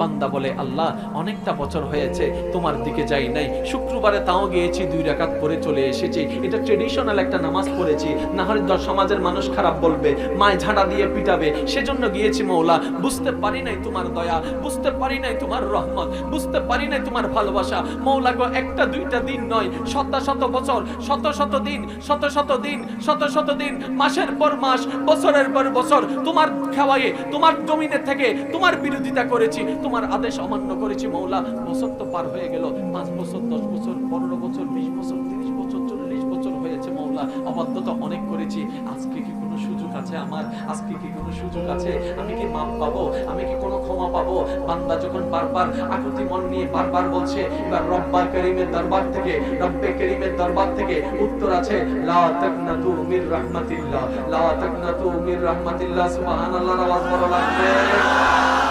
বান্দা বলে আল্লাহ অনেকটা বছর হয়েছে তোমার দিকে যাই নাই, শুক্রবারে তাও গিয়েছি 2 রাকাত পরে চলে এসেছি, এটা ট্রেডিশনাল একটা নামাজ পড়েছি, না হলে সমাজের মানুষ খারাপ বলবে, মায় ঝাঁটা দিয়ে পিটাবে, সেজন্য গিয়েছি মওলা। বুঝতে পারি নাই তোমার দয়া, বুঝতে পারি নাই তোমার রহমত, বুঝতে পারি নাই তোমার ভালোবাসা মওলা গো। একটা দুইটা দিন নয়, শত শত বছর, শত শত দিন, শত শত দিন, শত শত দিন, মাসের পর মাস, বছরের পর বছর তোমার খাওয়ায়ে, তোমার জমিনে থেকে তোমার বিরোধিতা করেছি, তোমার আদেশ অমান্য করেছি মওলা। বছর তো পার হয়ে গেল, 5 বছর, 10 বছর, 15 বছর, 20 বছর, 30 বছর, 40 বছর হয়েছে মওলা। অবাধ্যতা অনেক করেছি, আজকে কি কোনো সুযোগ আছে আমার? আজকে কি কোনো সুযোগ আছে? আমি কি মাপ পাবো? আমি কি কোনো ক্ষমা পাবো? বান্দা যখন বারবার আকুতি মন নিয়ে বারবার বলছে, এবার রব্বা করিমের দরবার থেকে, রব্বে করিমের দরবার থেকে উত্তর আছে, লা তাকনাতু মির রাহমাতিল্লাহ, লা তাকনাতু মির রাহমাতিল্লাহ। সুবহানাল্লাহর আওয়াজ বড় লাগবে।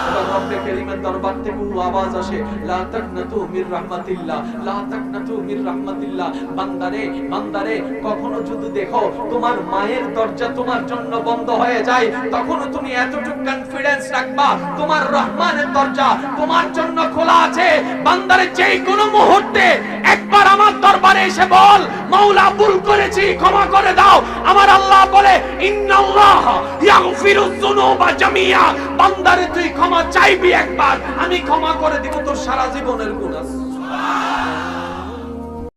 এবার রব্বে করিমের দরবার থেকে আওয়াজ আসে, লা তাকনাতু মির রাহমাতিল্লাহ, লা তাকনাতু মির রাহমাতিল্লাহ। বান্দারে, বান্দারে, কখনো যদি দেখো তোমার মায়ের দরজা তোমার জন্য বন্ধ হয়ে যায়, তখনও তুমি এতটুকু কনফিডেন্স রাখবা তোমার রহমানের দরজা তোমার জন্য খোলা আছে। বান্দারে, যেই কোনো মুহূর্তে একবার আমার দরবারে এসে বল, মাওলা ভুল করেছি, ক্ষমা করে দাও। আমার আল্লাহ বলে, ইন্নাল্লাহ ইয়াগফিরুয যুনুবা জামিয়া। বান্দারে, তুই ক্ষমা চাইবি একবার, আমি ক্ষমা করে দিব তোর সারা জীবনের গুনাহ।